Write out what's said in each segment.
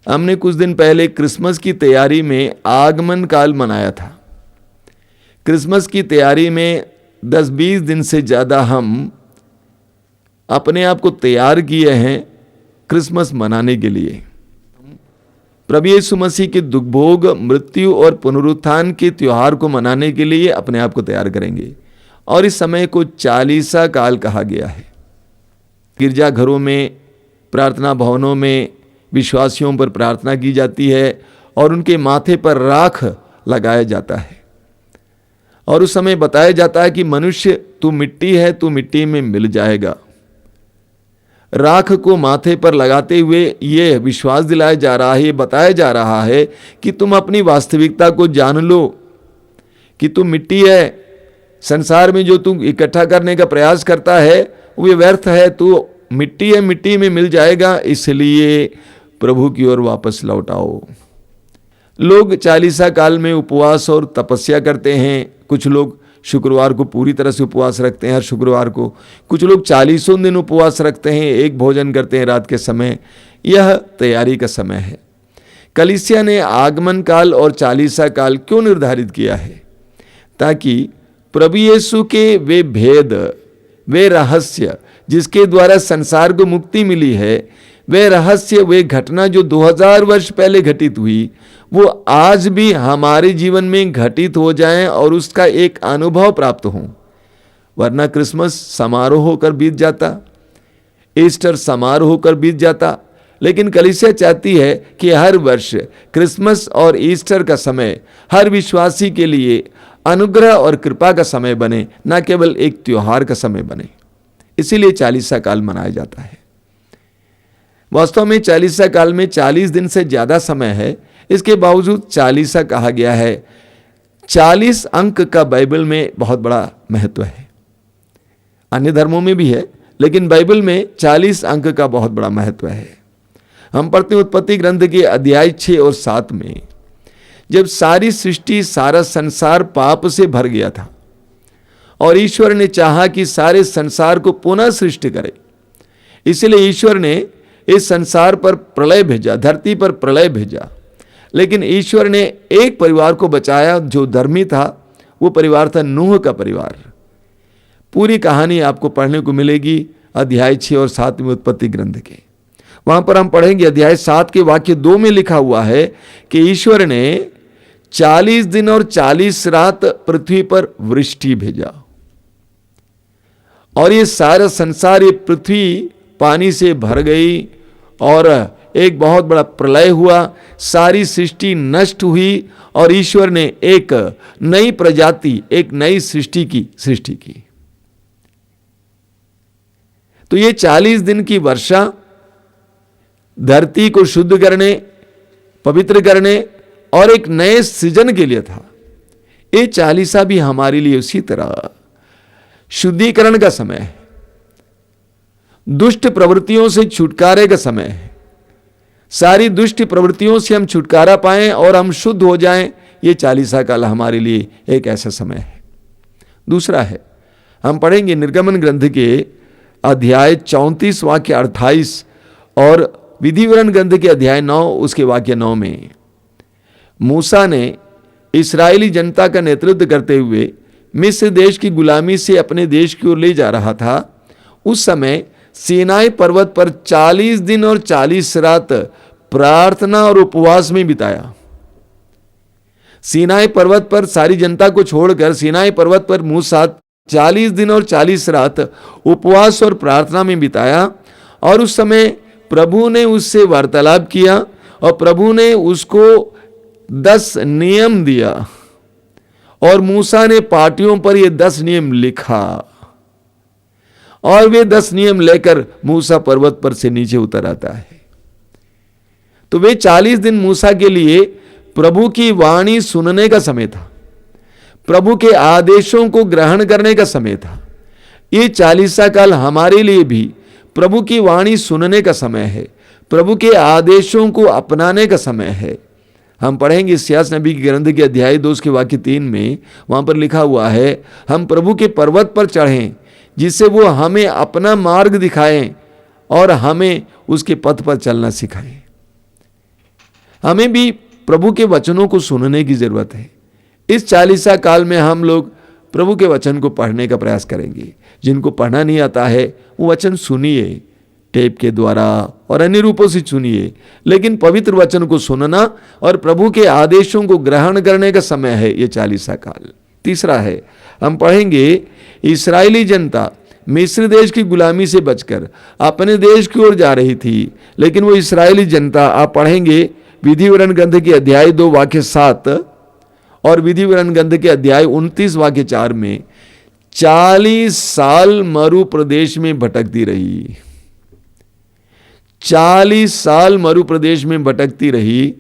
हमने कुछ दिन पहले क्रिसमस की तैयारी में आगमन काल मनाया था। क्रिसमस की तैयारी में 10-20 दिन से ज़्यादा हम अपने आप को तैयार किए हैं क्रिसमस मनाने के लिए। प्रभु यीशु मसीह के दुख भोग, मृत्यु और पुनरुत्थान के त्योहार को मनाने के लिए अपने आप को तैयार करेंगे। और इस समय को चालीसा काल कहा गया है। गिरजाघरों में, प्रार्थना भवनों में विश्वासियों पर प्रार्थना की जाती है और उनके माथे पर राख लगाया जाता है। और उस समय बताया जाता है कि मनुष्य तू मिट्टी है, तू मिट्टी में मिल जाएगा। राख को माथे पर लगाते हुए ये विश्वास दिलाया जा रहा है, ये बताया जा रहा है कि तुम अपनी वास्तविकता को जान लो कि तुम मिट्टी है। संसार में जो तुम इकट्ठा करने का प्रयास करता है वो व्यर्थ है। तू मिट्टी है, मिट्टी में मिल जाएगा। इसलिए प्रभु की ओर वापस लौट आओ। लोग चालीसा काल में उपवास और तपस्या करते हैं। कुछ लोग शुक्रवार को पूरी तरह से उपवास रखते हैं, हर शुक्रवार को। कुछ लोग 40 दिन उपवास रखते हैं, एक भोजन करते हैं रात के समय। यह तैयारी का समय है। कलीसिया ने आगमन काल और चालीसा काल क्यों निर्धारित किया है? ताकि प्रभु यीशु के वे भेद, वे रहस्य जिसके द्वारा संसार को मुक्ति मिली है, वे रहस्य, वे घटना जो 2000 वर्ष पहले घटित हुई, वो आज भी हमारे जीवन में घटित हो जाएं और उसका एक अनुभव प्राप्त हो। वरना क्रिसमस समारोह होकर बीत जाता, ईस्टर समारोह होकर बीत जाता। लेकिन कलीसिया चाहती है कि हर वर्ष क्रिसमस और ईस्टर का समय हर विश्वासी के लिए अनुग्रह और कृपा का समय बने, न केवल एक त्योहार का समय बने। इसीलिए चालीसा काल मनाया जाता है। वास्तव में चालीसा काल में 40 दिन से ज्यादा समय है। इसके बावजूद चालीसा कहा गया है। 40 अंक का बाइबल में बहुत बड़ा महत्व है। अन्य धर्मों में भी है, लेकिन बाइबल में 40 अंक का बहुत बड़ा महत्व है। हम पढ़ते हैं उत्पत्ति ग्रंथ के अध्याय 6 और 7 में, जब सारी सृष्टि, सारा संसार पाप से भर गया था और ईश्वर ने चाहा कि सारे संसार को पुनः सृष्टि करे। इसलिए ईश्वर ने इस संसार पर प्रलय भेजा, धरती पर प्रलय भेजा। लेकिन ईश्वर ने एक परिवार को बचाया जो धर्मी था। वो परिवार था नूह का परिवार। पूरी कहानी आपको पढ़ने को मिलेगी अध्याय 6 और 7 में उत्पत्ति ग्रंथ के। वहां पर हम पढ़ेंगे अध्याय 7 के वाक्य 2 में लिखा हुआ है कि ईश्वर ने 40 दिन और 40 रात पृथ्वी पर वृष्टि भेजा और ये सारा संसार, ये पृथ्वी पानी से भर गई और एक बहुत बड़ा प्रलय हुआ। सारी सृष्टि नष्ट हुई और ईश्वर ने एक नई प्रजाति, एक नई सृष्टि की। तो ये 40 दिन की वर्षा धरती को शुद्ध करने, पवित्र करने और एक नए सृजन के लिए था। ये चालीसा भी हमारे लिए उसी तरह शुद्धिकरण का समय है, दुष्ट प्रवृत्तियों से छुटकारे का समय है। सारी दुष्ट प्रवृत्तियों से हम छुटकारा पाएं और हम शुद्ध हो जाएं। ये चालीसा काल हमारे लिए एक ऐसा समय है। दूसरा है, हम पढ़ेंगे निर्गमन ग्रंथ के अध्याय 34 वाक्य 28 और विधिवरण ग्रंथ के अध्याय 9 उसके वाक्य 9 में मूसा ने इस्राएली जनता का नेतृत्व करते हुए मिस्र देश की गुलामी से अपने देश की ओर ले जा रहा था। उस समय सीनाई पर्वत पर 40 दिन और 40 रात प्रार्थना और उपवास में बिताया। सीनाई पर्वत पर सारी जनता को छोड़कर सीनाई पर्वत पर मूसा 40 दिन और 40 रात उपवास और प्रार्थना में बिताया। और उस समय प्रभु ने उससे वार्तालाप किया और प्रभु ने उसको 10 नियम दिया और मूसा ने पाटियों पर ये 10 नियम लिखा और वे 10 नियम लेकर मूसा पर्वत पर से नीचे उतर आता है। तो वे 40 दिन मूसा के लिए प्रभु की वाणी सुनने का समय था, प्रभु के आदेशों को ग्रहण करने का समय था। ये चालीसा काल हमारे लिए भी प्रभु की वाणी सुनने का समय है, प्रभु के आदेशों को अपनाने का समय है। हम पढ़ेंगे इस्यास नबी के ग्रंथ के अध्याय 2 के वाक्य 3 में, वहां पर लिखा हुआ है, हम प्रभु के पर्वत पर चढ़ें जिससे वो हमें अपना मार्ग दिखाएं और हमें उसके पथ पर चलना सिखाएं। हमें भी प्रभु के वचनों को सुनने की जरूरत है। इस 40 काल में हम लोग प्रभु के वचन को पढ़ने का प्रयास करेंगे। जिनको पढ़ना नहीं आता है वो वचन सुनिए, टेप के द्वारा और अन्य रूपों से सुनिए, लेकिन पवित्र वचन को सुनना और प्रभु के आदेशों को ग्रहण करने का समय है ये 40 काल। तीसरा है, हम पढ़ेंगे इस्राएली जनता मिस्र देश की गुलामी से बचकर अपने देश की ओर जा रही थी, लेकिन वो इस्राएली जनता, आप पढ़ेंगे विधिवरण ग्रंथ के अध्याय 2 वाक्य 7 और विधिवरण ग्रंथ के अध्याय 29 वाक्य 4 में 40 साल मरु प्रदेश में भटकती रही। 40 साल मरु प्रदेश में भटकती रही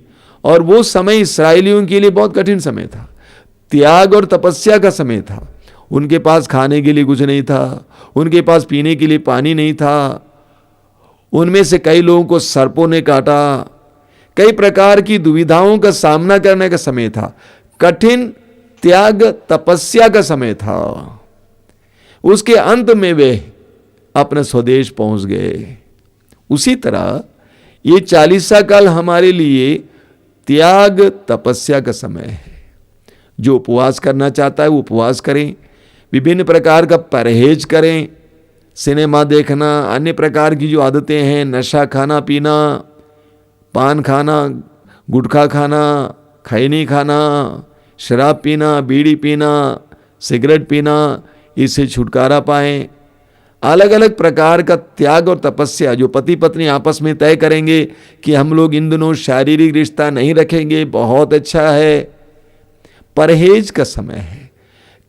और वो समय इस्राएलियों के लिए बहुत कठिन समय था। त्याग और तपस्या का समय था। उनके पास खाने के लिए कुछ नहीं था, उनके पास पीने के लिए पानी नहीं था, उनमें से कई लोगों को सर्पों ने काटा, कई प्रकार की दुविधाओं का सामना करने का समय था। कठिन त्याग तपस्या का समय था। उसके अंत में वे अपने स्वदेश पहुंच गए। उसी तरह ये 40 काल हमारे लिए त्याग तपस्या का समय है। जो उपवास करना चाहता है वो उपवास करें, विभिन्न प्रकार का परहेज करें, सिनेमा देखना, अन्य प्रकार की जो आदतें हैं, नशा खाना पीना, पान खाना, गुटखा खाना, खैनी खाना, शराब पीना, बीड़ी पीना, सिगरेट पीना, इससे छुटकारा पाएं। अलग अलग प्रकार का त्याग और तपस्या जो पति पत्नी आपस में तय करेंगे कि हम लोग इन दिनों शारीरिक रिश्ता नहीं रखेंगे, बहुत अच्छा है। परहेज का समय है।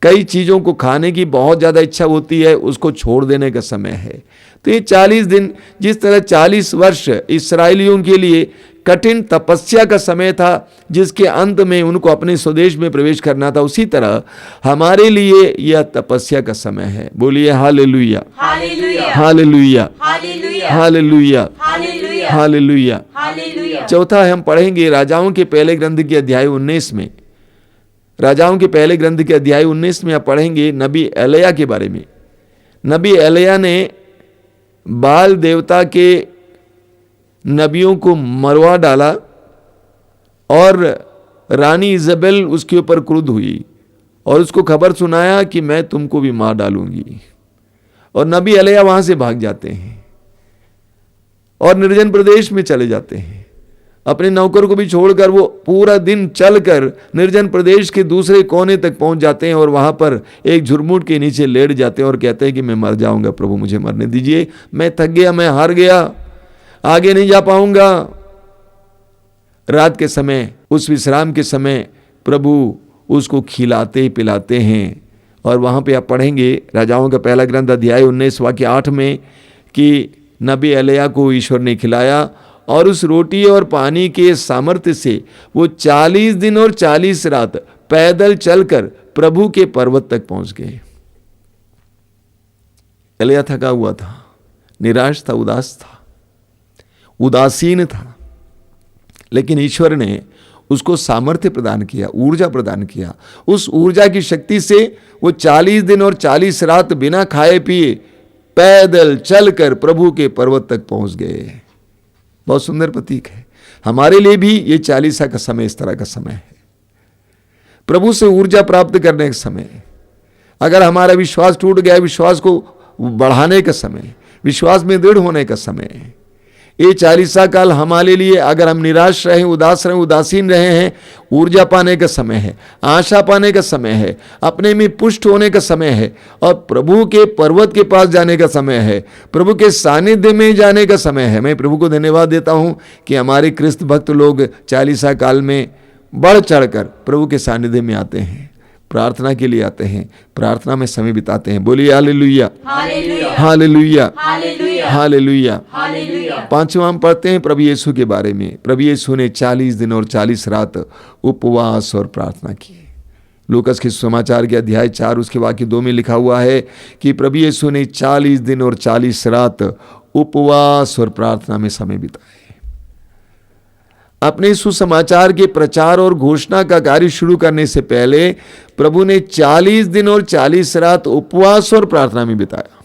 कई चीज़ों को खाने की बहुत ज़्यादा इच्छा होती है, उसको छोड़ देने का समय है। तो ये 40 दिन, जिस तरह 40 वर्ष इस्राएलियों के लिए कठिन तपस्या का समय था, जिसके अंत में उनको अपने स्वदेश में प्रवेश करना था, उसी तरह हमारे लिए यह तपस्या का समय है। बोलिए hallelujah, hallelujah, hallelujah, hallelujah, hallelujah. चौथा है, हम पढ़ेंगे राजाओं के पहले ग्रंथ के अध्याय 19 में। राजाओं के पहले ग्रंथ के अध्याय 19 में आप पढ़ेंगे नबी एलिय्याह के बारे में। नबी एलिय्याह ने बाल देवता के नबियों को मरवा डाला और रानी इज़ाबेल उसके ऊपर क्रुद्ध हुई और उसको खबर सुनाया कि मैं तुमको भी मार डालूंगी। और नबी एलिय्याह वहां से भाग जाते हैं और निर्जन प्रदेश में चले जाते हैं। अपने नौकर को भी छोड़कर वो पूरा दिन चलकर निर्जन प्रदेश के दूसरे कोने तक पहुंच जाते हैं और वहां पर एक झुरमुट के नीचे लेट जाते हैं और कहते हैं कि मैं मर जाऊंगा, प्रभु मुझे मरने दीजिए, मैं थक गया, मैं हार गया, आगे नहीं जा पाऊंगा। रात के समय, उस विश्राम के समय प्रभु उसको खिलाते पिलाते हैं। और वहां पे आप पढ़ेंगे राजाओं का पहला ग्रंथ अध्याय 19 वाक्य 8 में कि नबी एलिय्याह को ईश्वर ने खिलाया और उस रोटी और पानी के सामर्थ्य से वो 40 दिन और 40 रात पैदल चलकर प्रभु के पर्वत तक पहुंच गए। एलिय्याह थका हुआ था, निराश था, उदास था, उदासीन था, लेकिन ईश्वर ने उसको सामर्थ्य प्रदान किया, ऊर्जा प्रदान किया। उस ऊर्जा की शक्ति से वो 40 दिन और 40 रात बिना खाए पिए पैदल चलकर प्रभु के पर्वत तक पहुंच गए। बहुत सुंदर प्रतीक है। हमारे लिए भी ये 40 का समय इस तरह का समय है, प्रभु से ऊर्जा प्राप्त करने का समय। अगर हमारा विश्वास टूट गया, विश्वास को बढ़ाने का समय, विश्वास में दृढ़ होने का समय। ये 40 काल हमारे लिए, अगर हम निराश रहे, उदास रहे, उदासीन रहे हैं, ऊर्जा पाने का समय है, आशा पाने का समय है, अपने में पुष्ट होने का समय है और प्रभु के पर्वत के पास जाने का समय है, प्रभु के सानिध्य में जाने का समय है। मैं प्रभु को धन्यवाद देता हूं कि हमारे क्रिस्त भक्त लोग 40 काल में बढ़ चढ़कर प्रभु के सानिध्य में आते हैं, प्रार्थना के लिए आते हैं, प्रार्थना में समय बिताते हैं। बोलिए हालेलुया, हालेलुया, हालेलुया। पांचवा हम पढ़ते हैं प्रभु यीशु के बारे में। प्रभु यीशु ने 40 दिन और 40 रात उपवास और प्रार्थना की। लूकास के समाचार के अध्याय 4 उसके वाक्य 2 में लिखा हुआ है कि प्रभु यीशु ने 40 दिन और 40 रात उपवास और प्रार्थना में समय बिताए। अपने सुसमाचार के प्रचार और घोषणा का कार्य शुरू करने से पहले प्रभु ने 40 दिन और 40 रात उपवास और प्रार्थना में बिताया।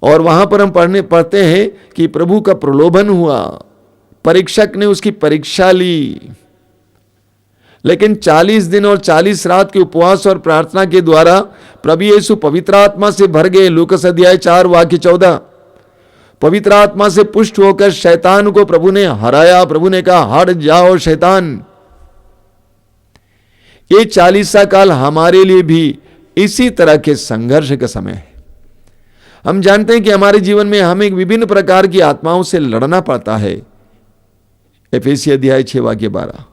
और वहां पर हम पढ़ते हैं कि प्रभु का प्रलोभन हुआ, परीक्षक ने उसकी परीक्षा ली, लेकिन 40 दिन और 40 रात के उपवास और प्रार्थना के द्वारा प्रभु यीशु पवित्र आत्मा से भर गए। लूकास अध्याय 4 वाक्य 14। पवित्र आत्मा से पुष्ट होकर शैतान को प्रभु ने हराया। प्रभु ने कहा, हट जाओ शैतान। ये 40 काल हमारे लिए भी इसी तरह के संघर्ष का समय है। हम जानते हैं कि हमारे जीवन में हमें विभिन्न प्रकार की आत्माओं से लड़ना पड़ता है। एफेसी अध्याय 6 वाक्य 12।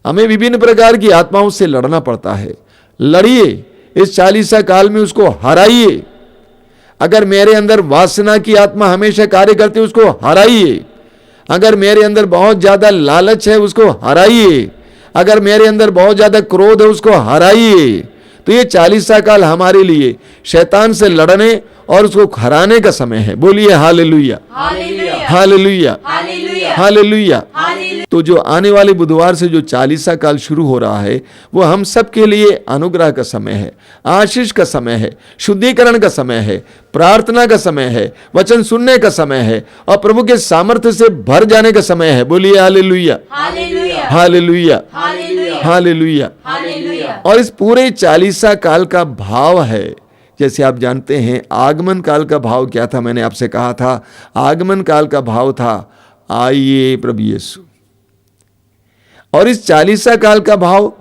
हमें विभिन्न प्रकार की आत्माओं से लड़ना पड़ता है। लड़िए, इस 40 काल में उसको हराइए। अगर मेरे अंदर वासना की आत्मा हमेशा कार्य करती है, उसको हराइए। अगर मेरे अंदर बहुत ज्यादा लालच है, उसको हराइए। अगर मेरे अंदर बहुत ज्यादा क्रोध है, उसको हराइए। तो ये 40 काल हमारे लिए शैतान से लड़ने और उसको हराने का समय है। बोलिए हालेलुया, हालेलुया, हालेलुया। तो जो आने वाले बुधवार से जो 40 काल शुरू हो रहा है, वो हम सब के लिए अनुग्रह का समय है, आशीष का समय है, शुद्धिकरण का समय है, प्रार्थना का समय है, वचन सुनने का समय है और प्रभु के सामर्थ्य से भर जाने का समय है। बोलिए हालेलुया, हालेलुया, हालेलुया। और इस पूरे 40 काल का भाव है, जैसे आप जानते हैं आगमन काल का भाव क्या था। मैंने आपसे कहा था आगमन काल का भाव था आइए प्रभु यीशु। और इस 40 काल का भाव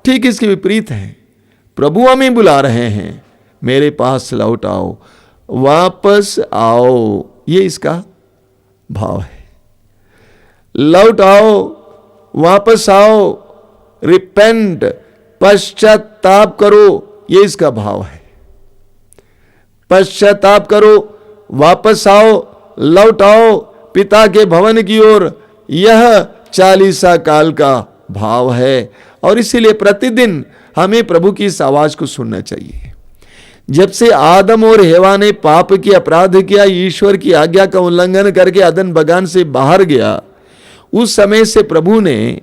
ठीक इसके विपरीत है। प्रभु हमें बुला रहे हैं, मेरे पास लौट आओ, वापस आओ। ये इसका भाव है। लौट आओ, वापस आओ, रिपेंट, पश्चाताप करो, ये इसका भाव है। पश्चाताप करो, वापस आओ, लौट आओ पिता के भवन की ओर। यह 40 काल का भाव है। और इसीलिए प्रतिदिन हमें प्रभु की इस आवाज को सुनना चाहिए। जब से आदम और हेवा ने पाप की अपराध किया, ईश्वर की आज्ञा का उल्लंघन करके अदन बगान से बाहर गया, उस समय से प्रभु ने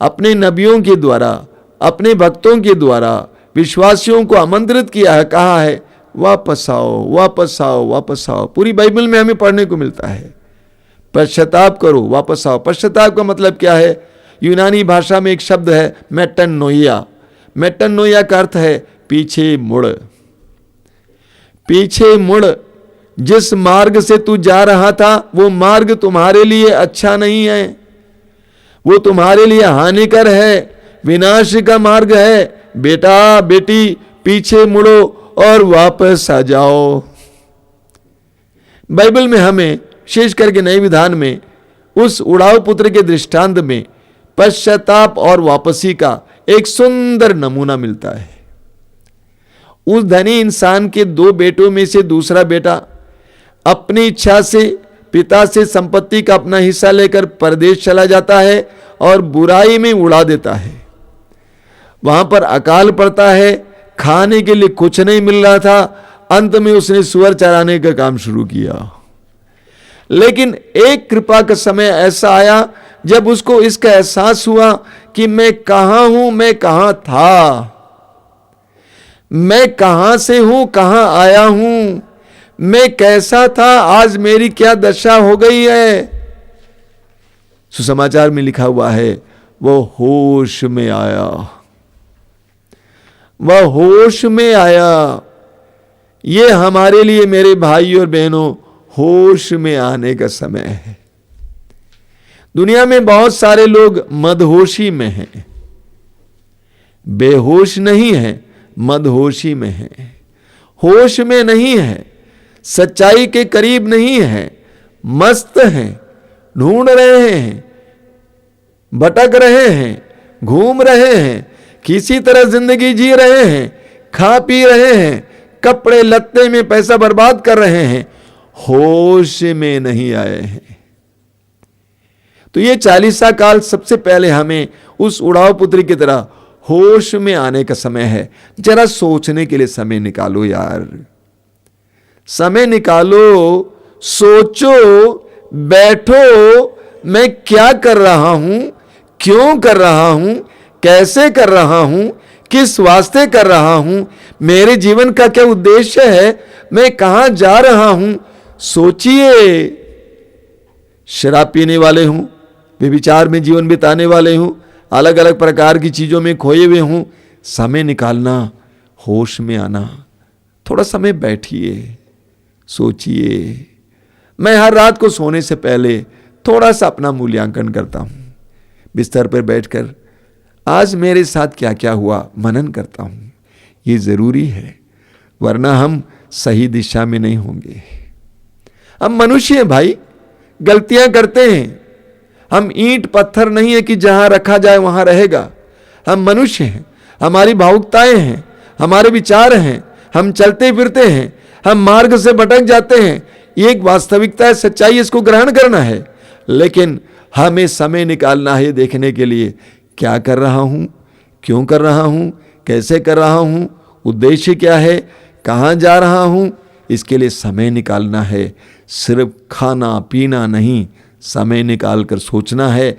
अपने नबियों के द्वारा, अपने भक्तों के द्वारा विश्वासियों को आमंत्रित किया है, कहा है वापस आओ, वापस आओ, वापस आओ। पूरी बाइबल में हमें पढ़ने को मिलता है पश्चाताप करो, वापस आओ। पश्चाताप का मतलब क्या है? यूनानी भाषा में एक शब्द है मेटनोइया। मेटनोइया का अर्थ है पीछे मुड़। पीछे मुड़। जिस मार्ग से तू जा रहा था वो मार्ग तुम्हारे लिए अच्छा नहीं है, वो तुम्हारे लिए हानिकर है, विनाश का मार्ग है। बेटा बेटी पीछे मुड़ो और वापस आ जाओ। बाइबल में हमें विशेष करके नए विधान में उस उड़ाऊ पुत्र के दृष्टांत में पश्चाताप और वापसी का एक सुंदर नमूना मिलता है। उस धनी इंसान के 2 बेटों में से दूसरा बेटा अपनी इच्छा से पिता से संपत्ति का अपना हिस्सा लेकर परदेश चला जाता है और बुराई में उड़ा देता है। वहां पर अकाल पड़ता है, खाने के लिए कुछ नहीं मिल रहा था। अंत में उसने सुअर चराने का काम शुरू किया। लेकिन एक कृपा का समय ऐसा आया जब उसको इसका एहसास हुआ कि मैं कहां हूं, मैं कहां था, मैं कहां से हूं, कहां आया हूं, मैं कैसा था, आज मेरी क्या दशा हो गई है। सुसमाचार में लिखा हुआ है वो होश में आया, वह होश में आया। ये हमारे लिए मेरे भाई और बहनों होश में आने का समय है। दुनिया में बहुत सारे लोग मदहोशी में हैं, बेहोश नहीं है, मदहोशी में है, होश में नहीं है, सच्चाई के करीब नहीं है, मस्त हैं, ढूंढ रहे हैं, भटक रहे हैं, घूम रहे हैं, किसी तरह जिंदगी जी रहे हैं, खा पी रहे हैं, कपड़े लत्ते में पैसा बर्बाद कर रहे हैं, होश में नहीं आए हैं। तो ये 40 काल सबसे पहले हमें उस उड़ाऊ पुत्री की तरह होश में आने का समय है। जरा सोचने के लिए समय निकालो यार, समय निकालो, सोचो, बैठो, मैं क्या कर रहा हूं, क्यों कर रहा हूं, कैसे कर रहा हूं, किस वास्ते कर रहा हूं, मेरे जीवन का क्या उद्देश्य है, मैं कहां जा रहा हूं। सोचिए, शराब पीने वाले हों, व्यभिचार में जीवन बिताने वाले हों, अलग अलग प्रकार की चीज़ों में खोए हुए हों, समय निकालना, होश में आना, थोड़ा समय बैठिए, सोचिए। मैं हर रात को सोने से पहले थोड़ा सा अपना मूल्यांकन करता हूँ, बिस्तर पर बैठकर आज मेरे साथ क्या क्या हुआ मनन करता हूँ। ये ज़रूरी है, वरना हम सही दिशा में नहीं होंगे। हम मनुष्य हैं भाई, गलतियां करते हैं। हम ईंट पत्थर नहीं है कि जहां रखा जाए वहां रहेगा। हम मनुष्य हैं, हमारी भावुकताएं हैं, हमारे विचार हैं, हम चलते फिरते हैं, हम मार्ग से भटक जाते हैं। ये एक वास्तविकता है, सच्चाई, इसको ग्रहण करना है। लेकिन हमें समय निकालना है देखने के लिए क्या कर रहा हूं, क्यों कर रहा हूं, कैसे कर रहा हूं, उद्देश्य क्या है, कहां जा रहा हूं। इसके लिए समय निकालना है, सिर्फ खाना पीना नहीं, समय निकाल कर सोचना है।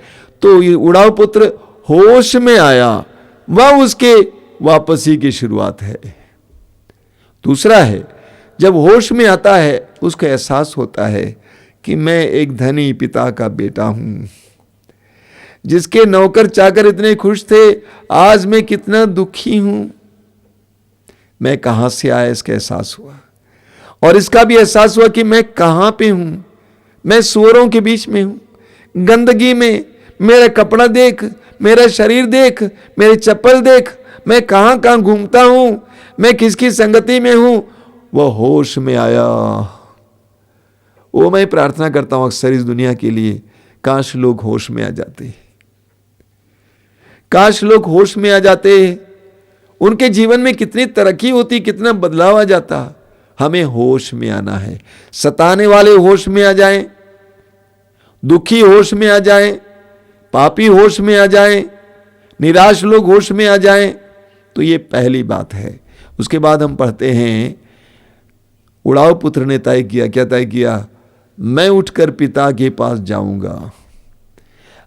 तो ये उड़ाव पुत्र होश में आया, वह उसके वापसी की शुरुआत है। दूसरा है, जब होश में आता है उसको एहसास होता है कि मैं एक धनी पिता का बेटा हूं। जिसके नौकर चाकर इतने खुश थे, आज मैं कितना दुखी हूं। मैं कहां से आया इसका एहसास हुआ, और इसका भी एहसास हुआ कि मैं कहां पे हूं। मैं सूअरों के बीच में हूं, गंदगी में। मेरा कपड़ा देख, मेरा शरीर देख, मेरी चप्पल देख, मैं कहां कहां घूमता हूं, मैं किसकी संगति में हूं। वह होश में आया। वो मैं प्रार्थना करता हूं अक्सर इस दुनिया के लिए, काश लोग होश में आ जाते, काश लोग होश में आ जाते। उनके जीवन में कितनी तरक्की होती, कितना बदलाव आ जाता। हमें होश में आना है। सताने वाले होश में आ जाएं, दुखी होश में आ जाएं, पापी होश में आ जाएं, निराश लोग होश में आ जाएं। तो ये पहली बात है। उसके बाद हम पढ़ते हैं, उड़ाव पुत्र ने तय किया, क्या तय किया, मैं उठकर पिता के पास जाऊंगा।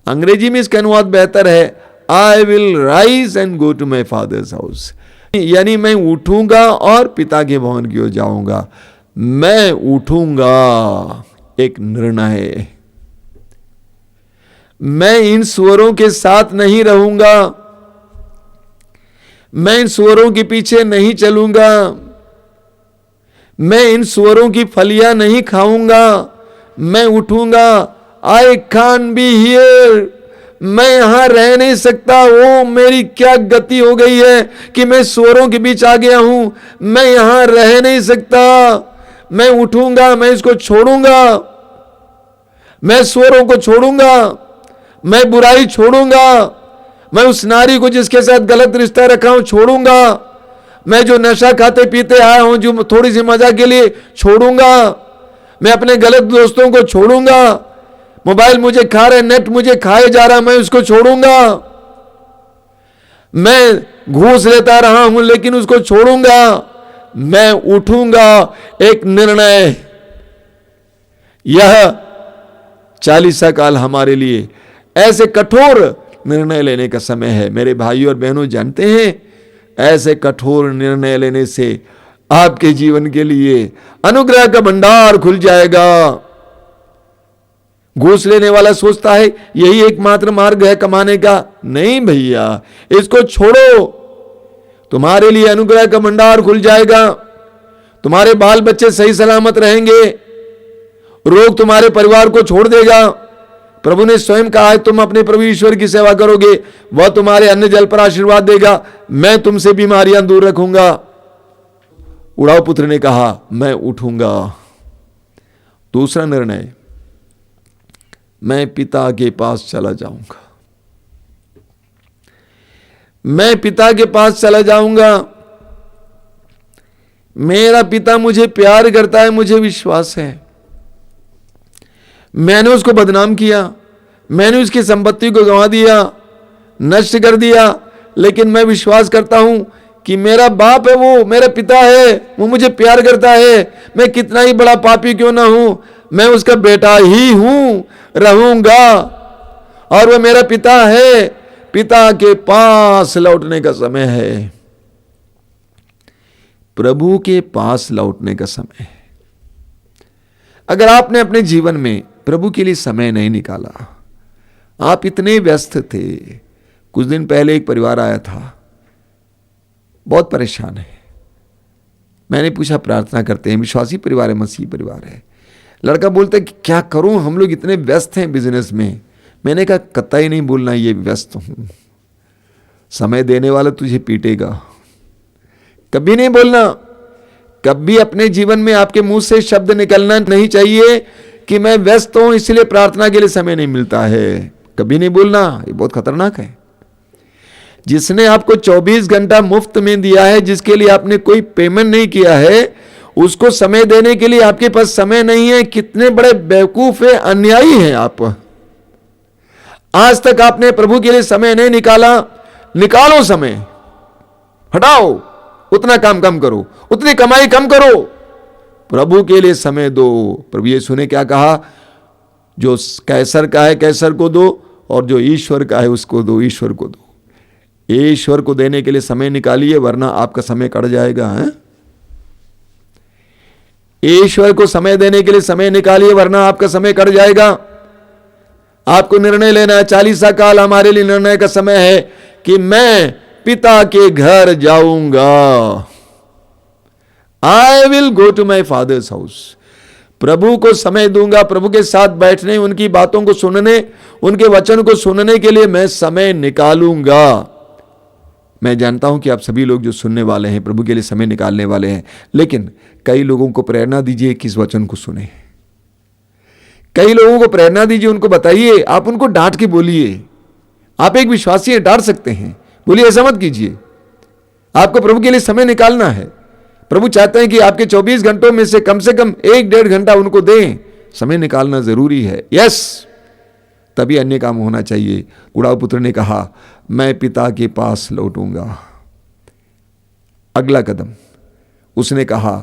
अंग्रेजी में इसका अनुवाद बेहतर है, I will rise and go to my father's house. यानी मैं उठूंगा और पिता के भवन की ओर जाऊंगा। मैं उठूंगा, एक निर्णय। मैं इन सुअरों के साथ नहीं रहूंगा, मैं इन सुअरों के पीछे नहीं चलूंगा, मैं इन सुअरों की फलियां नहीं खाऊंगा। मैं उठूंगा, आई कांट बी हियर, मैं यहां रह नहीं सकता। वो मेरी क्या गति हो गई है कि मैं सुअरों के बीच आ गया हूं, मैं यहां रह नहीं सकता। मैं उठूंगा, मैं इसको छोड़ूंगा, मैं सुअरों को छोड़ूंगा, मैं बुराई छोड़ूंगा, मैं उस नारी को जिसके साथ गलत रिश्ता रखा हूं छोड़ूंगा, मैं जो नशा खाते पीते आया हूं जो थोड़ी सी मजा के लिए छोड़ूंगा, मैं अपने गलत दोस्तों को छोड़ूंगा, मोबाइल मुझे खा रहे, नेट मुझे खाए जा रहा, मैं उसको छोड़ूंगा, मैं घूस लेता रहा हूं लेकिन उसको छोड़ूंगा, मैं उठूंगा। एक निर्णय। यह 40 काल हमारे लिए ऐसे कठोर निर्णय लेने का समय है। मेरे भाइयों और बहनों, जानते हैं ऐसे कठोर निर्णय लेने से आपके जीवन के लिए अनुग्रह का भंडार खुल जाएगा। घूस लेने वाला सोचता है यही एकमात्र मार्ग है कमाने का। नहीं भैया, इसको छोड़ो, तुम्हारे लिए अनुग्रह का भंडार खुल जाएगा। तुम्हारे बाल बच्चे सही सलामत रहेंगे, रोग तुम्हारे परिवार को छोड़ देगा। प्रभु ने स्वयं कहा है, तुम अपने प्रभु ईश्वर की सेवा करोगे, वह तुम्हारे अन्न जल पर आशीर्वाद देगा, मैं तुमसे बीमारियां दूर रखूंगा। उड़ाव पुत्र ने कहा, मैं उठूंगा। दूसरा निर्णय, मैं पिता के पास चला जाऊंगा। मैं पिता के पास चला जाऊंगा। मेरा पिता मुझे प्यार करता है, मुझे विश्वास है। मैंने उसको बदनाम किया, मैंने उसकी संपत्ति को गंवा दिया, नष्ट कर दिया, लेकिन मैं विश्वास करता हूं कि मेरा बाप है, वो मेरा पिता है, वो मुझे प्यार करता है। मैं कितना ही बड़ा पापी क्यों ना हूं, मैं उसका बेटा ही हूं, रहूंगा, और वह मेरा पिता है। पिता के पास लौटने का समय है, प्रभु के पास लौटने का समय है। अगर आपने अपने जीवन में प्रभु के लिए समय नहीं निकाला। आप इतने व्यस्त थे। कुछ दिन पहले एक परिवार आया था, बहुत परेशान है। मैंने पूछा, प्रार्थना करते हैं, विश्वासी परिवार है, मसीही परिवार है। लड़का बोलता है कि क्या करूं, हम लोग इतने व्यस्त हैं बिजनेस में। मैंने कहा कतई नहीं बोलना ये व्यस्त हूं, समय देने वाला तुझे पीटेगा। कभी नहीं बोलना। कभी अपने जीवन में आपके मुंह से शब्द निकलना नहीं चाहिए कि मैं व्यस्त हूं इसलिए प्रार्थना के लिए समय नहीं मिलता है। कभी नहीं बोलना, ये बहुत खतरनाक है। जिसने आपको 24 घंटा मुफ्त में दिया है, जिसके लिए आपने कोई पेमेंट नहीं किया है, उसको समय देने के लिए आपके पास समय नहीं है। कितने बड़े बेवकूफ है, अन्यायी हैं आप। आज तक आपने प्रभु के लिए समय नहीं निकाला, निकालो समय। हटाओ, उतना काम कम करो, उतनी कमाई कम करो, प्रभु के लिए समय दो। प्रभु यीशु ने क्या कहा, जो कैसर का है कैसर को दो, और जो ईश्वर का है उसको दो, ईश्वर को दो। ईश्वर को देने के लिए समय निकालिए, वरना आपका समय कट जाएगा। है ईश्वर को समय देने के लिए समय निकालिए, वरना आपका समय कट जाएगा। आपको निर्णय लेना है। 40 काल हमारे लिए निर्णय का समय है कि मैं पिता के घर जाऊंगा। I will go to my father's house. प्रभु को समय दूंगा, प्रभु के साथ बैठने, उनकी बातों को सुनने, उनके वचन को सुनने के लिए मैं समय निकालूंगा। मैं जानता हूं कि आप सभी लोग जो सुनने वाले हैं प्रभु के लिए समय निकालने वाले हैं, लेकिन कई लोगों को प्रेरणा दीजिए कि इस वचन को सुने। कई लोगों को प्रेरणा दीजिए, उनको बताइए, आप उनको डांट के बोलिए। आप एक विश्वासी हैं, डांट सकते हैं, बोलिए ऐसा मत कीजिए। आपको प्रभु के लिए समय निकालना है। प्रभु चाहते हैं कि आपके 24 घंटों में से कम 1-1.5 घंटा उनको दें। समय निकालना जरूरी है। यस, तभी अन्य काम होना चाहिए। कुड़ाऊ पुत्र ने कहा, मैं पिता के पास लौटूंगा। अगला कदम उसने कहा,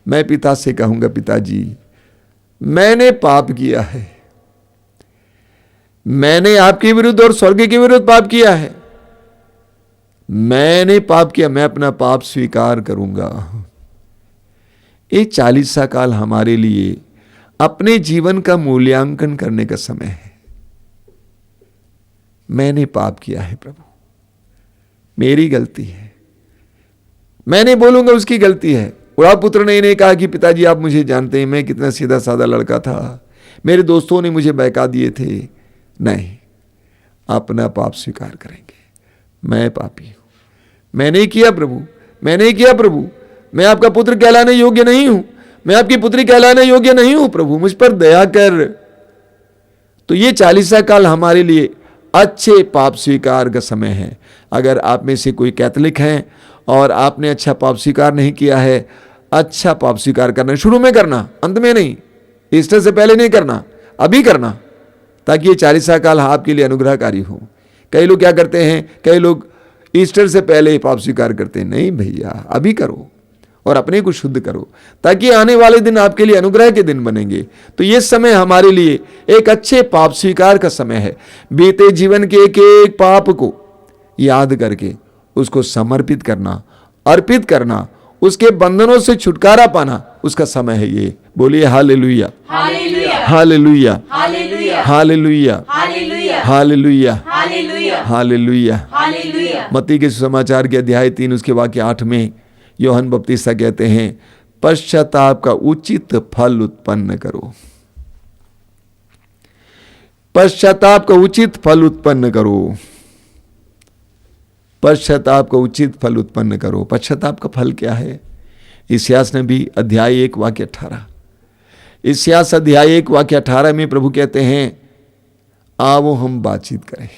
मैं पिता से कहूंगा, पिताजी मैंने पाप किया है, मैंने आपके विरुद्ध और स्वर्ग के विरुद्ध पाप किया है, मैंने पाप किया, मैं अपना पाप स्वीकार करूंगा। ये 40 काल हमारे लिए अपने जीवन का मूल्यांकन करने का समय है। मैंने पाप किया है प्रभु, मेरी गलती है। मैं नहीं बोलूंगा उसकी गलती है। कुड़ाऊ पुत्र ने इन्हें कहा कि पिताजी आप मुझे जानते हैं, मैं कितना सीधा साधा लड़का था, मेरे दोस्तों ने मुझे बहका दिए थे। नहीं, अपना पाप स्वीकार करेंगे। मैं पापी हूं, मैंने ही किया प्रभु, मैंने ही किया प्रभु। मैं आपका पुत्र कहलाने योग्य नहीं हूं, मैं आपकी पुत्री कहलाने योग्य नहीं हूं। प्रभु मुझ पर दया कर। तो ये 40 काल हमारे लिए अच्छे पाप स्वीकार का समय है। अगर आप में से कोई कैथोलिक हैं और आपने अच्छा पाप स्वीकार नहीं किया है, अच्छा पाप स्वीकार करना शुरू में करना, अंत में नहीं, ईस्टर से पहले नहीं करना, अभी करना, ताकि ये 40 काल आपके लिए अनुग्रहकारी हो। कई लोग क्या करते हैं, कई लोग ईस्टर से पहले पाप स्वीकार करते हैं। नहीं भैया, अभी करो और अपने को शुद्ध करो, ताकि आने वाले दिन आपके लिए अनुग्रह के दिन बनेंगे। तो ये समय हमारे लिए एक अच्छे पाप स्वीकार का समय है। बीते जीवन के एक एक पाप को याद करके उसको समर्पित करना, अर्पित करना, उसके बंधनों से छुटकारा पाना, उसका समय है ये। बोलिए hallelujah, hallelujah, hallelujah, hallelujah, hallelujah, hallelujah. मत्ती के सुसमाचार के अध्याय 3 उसके वाक्य 8 में यूहन्ना बपतिस्ता कहते हैं, पश्चाताप का उचित फल उत्पन्न करो। पश्चाताप का उचित फल उत्पन्न करो। पश्चाताप का उचित फल उत्पन्न करो। पश्चाताप का फल क्या है? इस्यास नबी अध्याय 1 वाक्य 18, इस्यास अध्याय 1 वाक्य 18 में प्रभु कहते हैं, आओ हम बातचीत करें,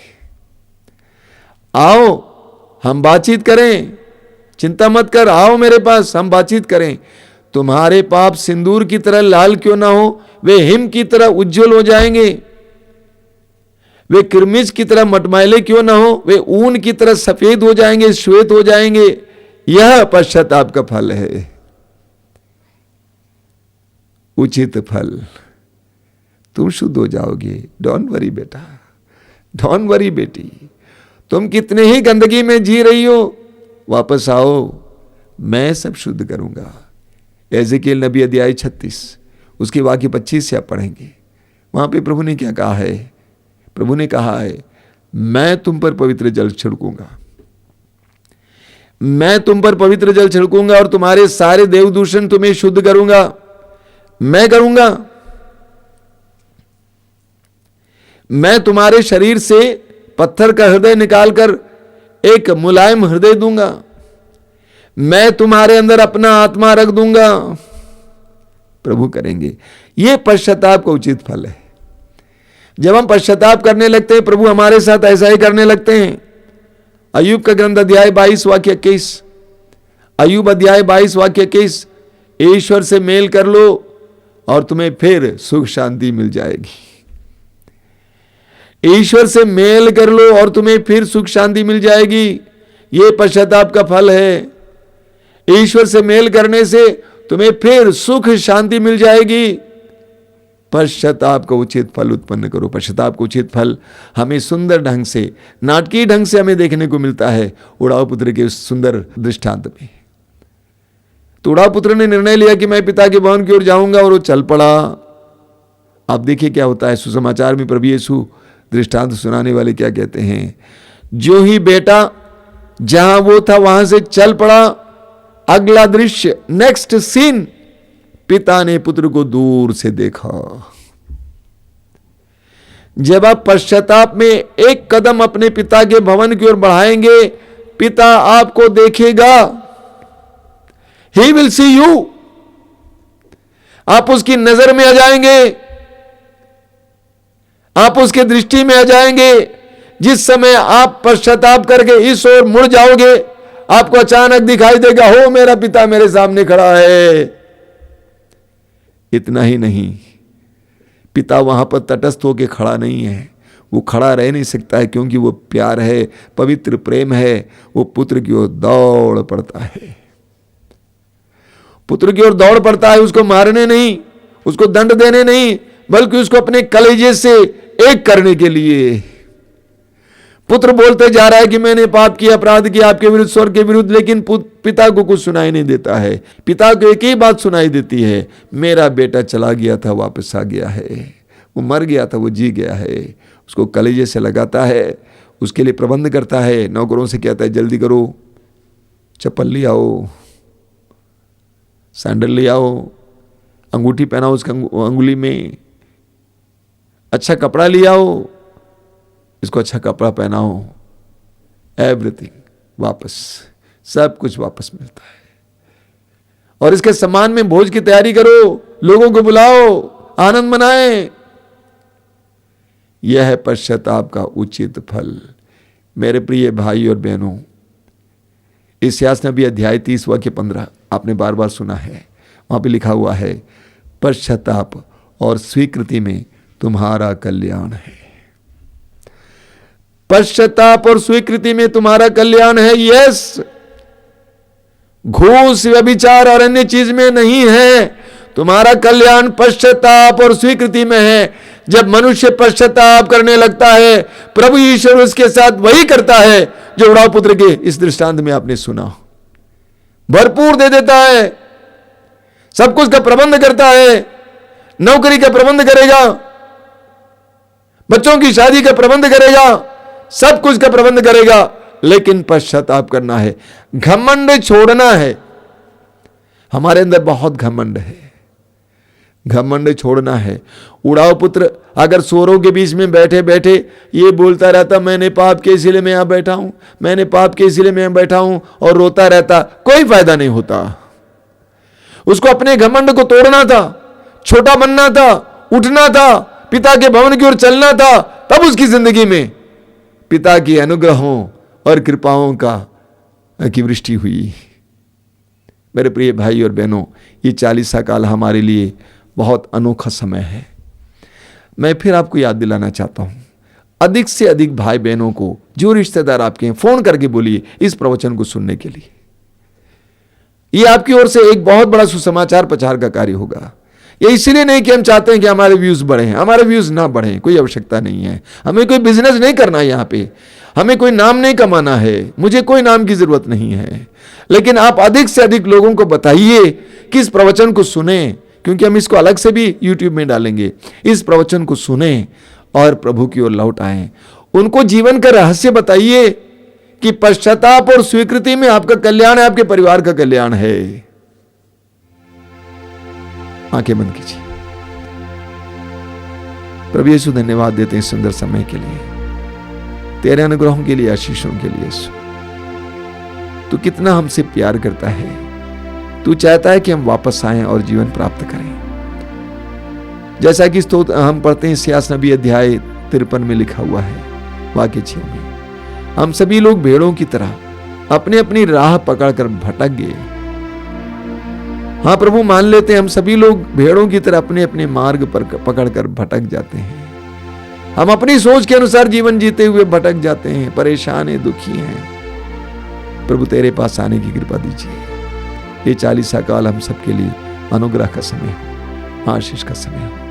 आओ हम बातचीत करें, चिंता मत कर, आओ मेरे पास, हम बातचीत करें। तुम्हारे पाप सिंदूर की तरह लाल क्यों ना हो, वे हिम की तरह उज्जवल हो जाएंगे। वे किरमिज की तरह मटमैले क्यों ना हो, वे ऊन की तरह सफेद हो जाएंगे, श्वेत हो जाएंगे। यह पश्चाताप का फल है, उचित फल। तुम शुद्ध हो जाओगे। डोंट वरी बेटा, डोंट वरी बेटी, तुम कितने ही गंदगी में जी रही हो, वापस आओ, मैं सब शुद्ध करूंगा। एजेकिएल नबी अध्याय 36 उसके वाक्य 25 से आप पढ़ेंगे। वहां पे प्रभु ने क्या कहा है? प्रभु ने कहा है, मैं तुम पर पवित्र जल छिड़कूंगा, मैं तुम पर पवित्र जल छिड़कूंगा और तुम्हारे सारे देवदूषण तुम्हें शुद्ध करूंगा, मैं करूंगा। मैं तुम्हारे शरीर से पत्थर का हृदय निकालकर एक मुलायम हृदय दूंगा, मैं तुम्हारे अंदर अपना आत्मा रख दूंगा। प्रभु करेंगे। यह पश्चाताप का उचित फल है। जब हम पश्चाताप करने लगते हैं, प्रभु हमारे साथ ऐसा ही करने लगते हैं। अय्यूब का ग्रंथ अध्याय 22 वाक्य 21, अय्यूब अध्याय 22 वाक्य 21, ईश्वर से मेल कर लो और तुम्हें फिर सुख शांति मिल जाएगी। ईश्वर से मेल कर लो और तुम्हें फिर सुख शांति मिल जाएगी। यह पश्चाताप का फल है। ईश्वर से मेल करने से तुम्हें फिर सुख शांति मिल जाएगी। पश्चाताप का उचित फल उत्पन्न करो। पश्चाताप का उचित फल हमें सुंदर ढंग से, नाटकीय ढंग से हमें देखने को मिलता है उड़ाऊ पुत्र के उस सुंदर दृष्टांत में। तो उड़ाऊ पुत्र ने निर्णय लिया कि मैं पिता के भवन की ओर जाऊंगा और वो चल पड़ा। आप देखिए क्या होता है। सुसमाचार में प्रभु यीशु दृष्टांत सुनाने वाले क्या कहते हैं? जो ही बेटा जहां वो था वहां से चल पड़ा, अगला दृश्य, नेक्स्ट सीन, पिता ने पुत्र को दूर से देखा। जब आप पश्चाताप में एक कदम अपने पिता के भवन की ओर बढ़ाएंगे, पिता आपको देखेगा। He will see you. आप उसकी नजर में आ जाएंगे, आप उसके दृष्टि में आ जाएंगे। जिस समय आप पश्चाताप करके इस ओर मुड़ जाओगे, आपको अचानक दिखाई देगा, हो मेरा पिता मेरे सामने खड़ा है। इतना ही नहीं, पिता वहां पर तटस्थ होकर खड़ा नहीं है, वो खड़ा रह नहीं सकता है, क्योंकि वो प्यार है, पवित्र प्रेम है। वो पुत्र की ओर दौड़ पड़ता है, पुत्र की ओर दौड़ पड़ता है। उसको मारने नहीं, उसको दंड देने नहीं, बल्कि उसको अपने कलेजे से एक करने के लिए। पुत्र बोलते जा रहा है कि मैंने पाप किया, अपराध किया आपके विरुद्ध, स्वर्ग के विरुद्ध, लेकिन पिता को कुछ सुनाई नहीं देता है। पिता को एक ही बात सुनाई देती है, मेरा बेटा चला गया था, वापस आ गया है। वो मर गया था, वो जी गया है। उसको कलेजे से लगाता है, उसके लिए प्रबंध करता है। नौकरों से कहता है, जल्दी करो, चप्पल ले आओ, सैंडल ले आओ, अंगूठी पहनाओ उसका अंगुली में, अच्छा कपड़ा ले आओ, इसको अच्छा कपड़ा पहनाओ। एवरीथिंग वापस, सब कुछ वापस मिलता है। और इसके सम्मान में भोज की तैयारी करो, लोगों को बुलाओ, आनंद मनाएं। यह है पश्चाताप का उचित फल। मेरे प्रिय भाई और बहनों, इसायास नबी अध्याय 30 वाक्य 15 आपने बार बार सुना है। वहां पे लिखा हुआ है, पश्चाताप और स्वीकृति में तुम्हारा कल्याण है। पश्चाताप और स्वीकृति में तुम्हारा कल्याण है। यस, घूस, व्यभिचार और अन्य चीज में नहीं है। तुम्हारा कल्याण पश्चाताप और स्वीकृति में है। जब मनुष्य पश्चाताप करने लगता है, प्रभु ईश्वर उसके साथ वही करता है जो उड़ाऊ पुत्र के इस दृष्टांत में आपने सुना। भरपूर दे देता है, सब कुछ का प्रबंध करता है, नौकरी का प्रबंध करेगा, बच्चों की शादी का प्रबंध करेगा, सब कुछ का प्रबंध करेगा, लेकिन पश्चाताप करना है, घमंड छोड़ना है। हमारे अंदर बहुत घमंड है, घमंड छोड़ना है। उड़ाऊ पुत्र अगर सोरों के बीच में बैठे बैठे ये बोलता रहता, मैंने पाप के इसीलिए मैं यहां बैठा हूं, मैंने पाप के इसीलिए मैं यहां बैठा हूं, और रोता रहता, कोई फायदा नहीं होता। उसको अपने घमंड को तोड़ना था, छोटा बनना था, उठना था, पिता के भवन की ओर चलना था। तब उसकी जिंदगी में पिता की अनुग्रहों और कृपाओं की वृष्टि हुई। मेरे प्रिय भाई और बहनों, ये 40 काल हमारे लिए बहुत अनोखा समय है। मैं फिर आपको याद दिलाना चाहता हूं, अधिक से अधिक भाई बहनों को, जो रिश्तेदार आपके हैं, फोन करके बोलिए इस प्रवचन को सुनने के लिए। ये आपकी ओर से एक बहुत बड़ा सुसमाचार प्रचार का कार्य होगा। ये इसलिए नहीं कि हम चाहते हैं कि हमारे व्यूज बढ़े, हमारे व्यूज ना बढ़े, कोई आवश्यकता नहीं है। हमें कोई बिजनेस नहीं करना है यहाँ पे, हमें कोई नाम नहीं कमाना है, मुझे कोई नाम की जरूरत नहीं है। लेकिन आप अधिक से अधिक लोगों को बताइए कि इस प्रवचन को सुने, क्योंकि हम इसको अलग से भी यूट्यूब में डालेंगे। इस प्रवचन को सुने और प्रभु की ओर लौट आए। उनको जीवन का रहस्य बताइए कि पश्चाताप और स्वीकृति में आपका कल्याण है, आपके परिवार का कल्याण है। आंखें बंद कीजिए। प्रभु यीशु धन्यवाद देते हैं सुंदर समय के लिए, तेरे अनुग्रहों के लिए, आशीषों के लिए। यीशु तू कितना हमसे प्यार करता है। तू चाहता है कि हम वापस आएं और जीवन प्राप्त करें। जैसा कि हम पढ़ते हैं इसायास नबी अध्याय 53 में लिखा हुआ है, वाक्य 6 में, हम सभी लोग भेड़ों की तरह अपनी अपनी राह पकड़कर भटक गए। हाँ प्रभु, मान लेते हैं हम सभी लोग भेड़ों की तरह अपने अपने मार्ग पर पकड़कर भटक जाते हैं। हम अपनी सोच के अनुसार जीवन जीते हुए भटक जाते हैं, परेशान हैं, दुखी हैं। प्रभु तेरे पास आने की कृपा दीजिए। ये 40 काल हम सबके लिए अनुग्रह का समय हो, आशीष का समय हो।